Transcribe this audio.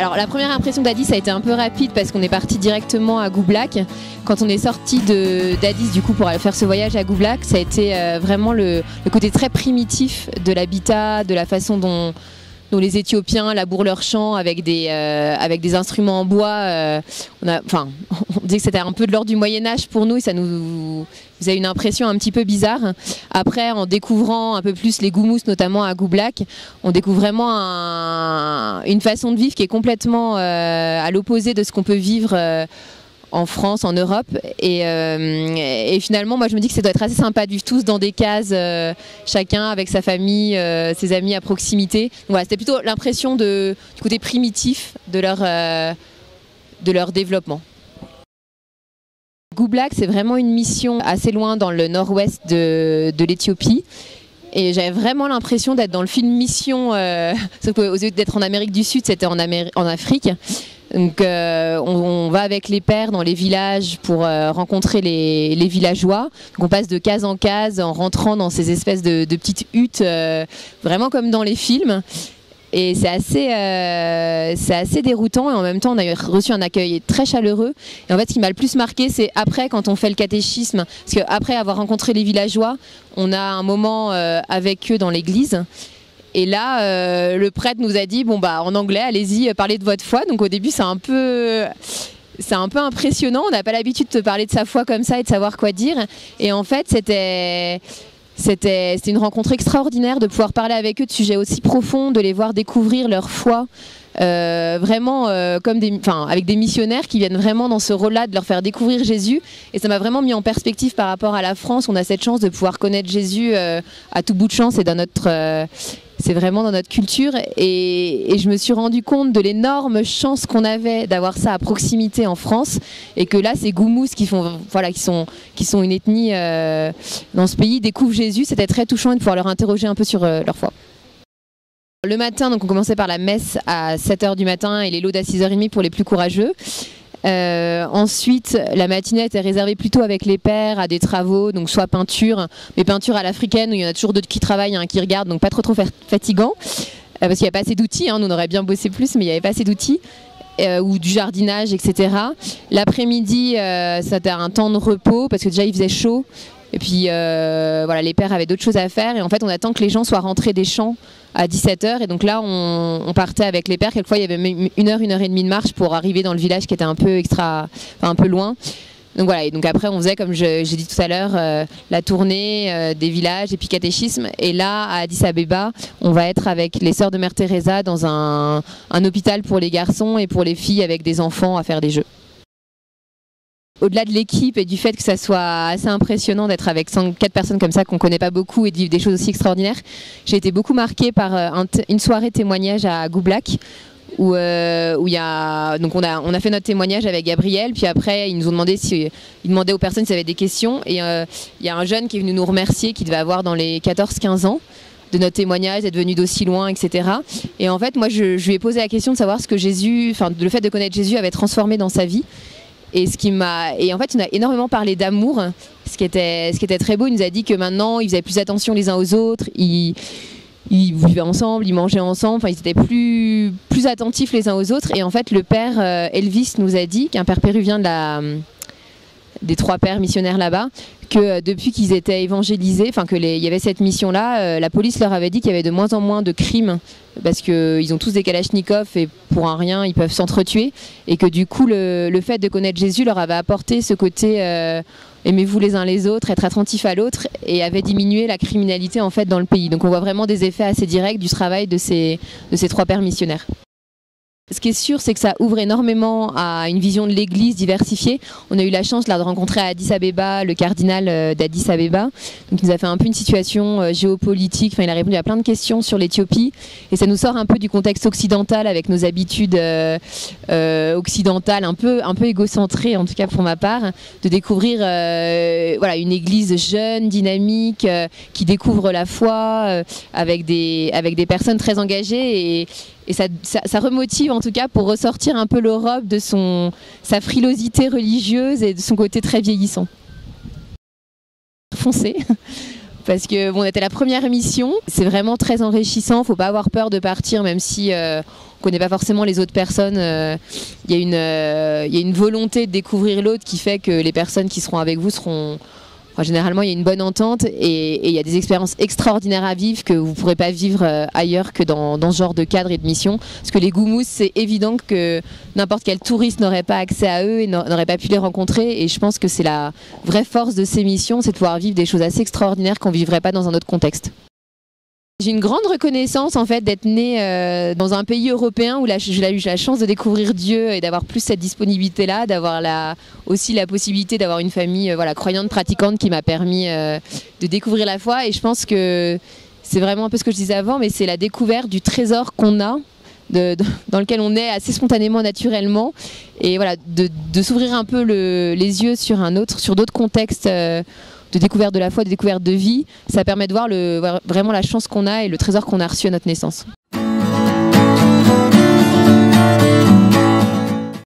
Alors la première impression d'Addis a été un peu rapide parce qu'on est parti directement à Goublak. Quand on est sorti d'Addis du coup pour aller faire ce voyage à Goublak, ça a été vraiment le côté très primitif de l'habitat, de la façon dont les Éthiopiens labourent leurs champs avec des instruments en bois. On dit que c'était un peu de l'ordre du Moyen-Âge pour nous et ça nous faisait une impression un petit peu bizarre. Après, en découvrant un peu plus les goumous, notamment à Goublak, on découvre vraiment une façon de vivre qui est complètement à l'opposé de ce qu'on peut vivre en France, en Europe, et finalement moi je me dis que ça doit être assez sympa de vivre tous dans des cases, chacun avec sa famille, ses amis à proximité. Donc voilà, c'était plutôt l'impression du côté primitif de leur développement. Goublak, c'est vraiment une mission assez loin dans le nord-ouest de l'Éthiopie. Et j'avais vraiment l'impression d'être dans le film Mission, sauf qu'au lieu d'être en Amérique du Sud, c'était en Afrique. Donc on va avec les pères dans les villages pour rencontrer les villageois. Donc on passe de case en case en rentrant dans ces espèces de petites huttes, vraiment comme dans les films. Et c'est assez déroutant et en même temps on a reçu un accueil très chaleureux. Et en fait ce qui m'a le plus marqué c'est après quand on fait le catéchisme, parce qu'après avoir rencontré les villageois, on a un moment avec eux dans l'église. Et là, le prêtre nous a dit, bon bah en anglais, allez-y, parlez de votre foi. Donc au début, c'est un peu impressionnant. On n'a pas l'habitude de parler de sa foi comme ça et de savoir quoi dire. Et en fait, c'était une rencontre extraordinaire de pouvoir parler avec eux de sujets aussi profonds, de les voir découvrir leur foi. Vraiment comme avec des missionnaires qui viennent vraiment dans ce rôle-là de leur faire découvrir Jésus, et ça m'a vraiment mis en perspective par rapport à la France. On a cette chance de pouvoir connaître Jésus à tout bout de champ, c'est vraiment dans notre culture, et je me suis rendu compte de l'énorme chance qu'on avait d'avoir ça à proximité en France, et que là ces Goumous qui sont une ethnie dans ce pays découvrent Jésus. C'était très touchant de pouvoir leur interroger un peu sur leur foi. Le matin, donc on commençait par la messe à 7h du matin et les laudes à 6h30 pour les plus courageux. Ensuite, la matinée était réservée plutôt avec les pères à des travaux, donc soit peinture, mais peinture à l'africaine où il y en a toujours d'autres qui travaillent, qui regardent, donc pas trop fatigant, parce qu'il n'y a pas assez d'outils, nous on aurait bien bossé plus, mais il n'y avait pas assez d'outils. Ou du jardinage, etc. L'après-midi, c'était un temps de repos parce que déjà il faisait chaud. Et puis les pères avaient d'autres choses à faire. Et en fait, on attend que les gens soient rentrés des champs à 17h. Et donc là, on partait avec les pères. Quelquefois, il y avait même 1h et demie de marche pour arriver dans le village qui était un peu loin. Donc voilà, et donc après on faisait, comme j'ai dit tout à l'heure, la tournée des villages et puis catéchisme. Et là, à Addis Abeba, on va être avec les sœurs de Mère Teresa dans un hôpital pour les garçons et pour les filles avec des enfants à faire des jeux. Au-delà de l'équipe et du fait que ça soit assez impressionnant d'être avec 4 personnes comme ça qu'on ne connaît pas beaucoup et de vivre des choses aussi extraordinaires, j'ai été beaucoup marquée par une soirée témoignage à Goublak où il y a, donc on a fait notre témoignage avec Gabriel, puis après ils nous ont demandé ils demandaient aux personnes s'ils avaient des questions, et il y a un jeune qui est venu nous remercier qui devait avoir dans les 14-15 ans de notre témoignage, d'être venu d'aussi loin, etc. Et en fait moi je lui ai posé la question de savoir ce que le fait de connaître Jésus avait transformé dans sa vie. Et en fait, on a énormément parlé d'amour, ce qui était très beau. Il nous a dit que maintenant, ils faisaient plus attention les uns aux autres, ils vivaient ensemble, ils mangeaient ensemble, ils étaient plus attentifs les uns aux autres. Et en fait, le père Elvis nous a dit, qu'un père péruvien des 3 pères missionnaires là-bas, que depuis qu'ils étaient évangélisés, il y avait cette mission-là, la police leur avait dit qu'il y avait de moins en moins de crimes parce qu'ils ont tous des kalachnikovs et pour un rien ils peuvent s'entretuer, et que du coup le fait de connaître Jésus leur avait apporté ce côté aimez-vous les uns les autres, être attentif à l'autre, et avait diminué la criminalité en fait dans le pays. Donc on voit vraiment des effets assez directs du travail de ces 3 pères missionnaires. Ce qui est sûr, c'est que ça ouvre énormément à une vision de l'Église diversifiée. On a eu la chance là, de rencontrer à Addis Abeba le cardinal d'Addis Abeba. Donc, il nous a fait un peu une situation géopolitique. Il a répondu à plein de questions sur l'Éthiopie. Et ça nous sort un peu du contexte occidental avec nos habitudes occidentales, un peu égocentrées, en tout cas pour ma part, de découvrir une Église jeune, dynamique, qui découvre la foi avec des personnes très engagées. Et ça remotive en tout cas pour ressortir un peu l'Europe de sa frilosité religieuse et de son côté très vieillissant. Foncez, parce que on était la première mission, c'est vraiment très enrichissant, faut pas avoir peur de partir, même si connaît pas forcément les autres personnes. Il y a une volonté de découvrir l'autre qui fait que les personnes qui seront avec vous seront... Enfin, généralement, il y a une bonne entente et il y a des expériences extraordinaires à vivre que vous ne pourrez pas vivre ailleurs que dans ce genre de cadre et de mission. Parce que les Goumous, c'est évident que n'importe quel touriste n'aurait pas accès à eux et n'aurait pas pu les rencontrer. Et je pense que c'est la vraie force de ces missions, c'est de pouvoir vivre des choses assez extraordinaires qu'on ne vivrait pas dans un autre contexte. J'ai une grande reconnaissance en fait d'être née dans un pays européen où j'ai eu la chance de découvrir Dieu et d'avoir plus cette disponibilité-là, d'avoir aussi la possibilité d'avoir une famille croyante, pratiquante qui m'a permis de découvrir la foi. Et je pense que c'est vraiment un peu ce que je disais avant, mais c'est la découverte du trésor qu'on a, dans lequel on est assez spontanément, naturellement. Et voilà, de s'ouvrir un peu les yeux sur d'autres contextes de découverte de la foi, de découverte de vie, ça permet de voir vraiment la chance qu'on a et le trésor qu'on a reçu à notre naissance.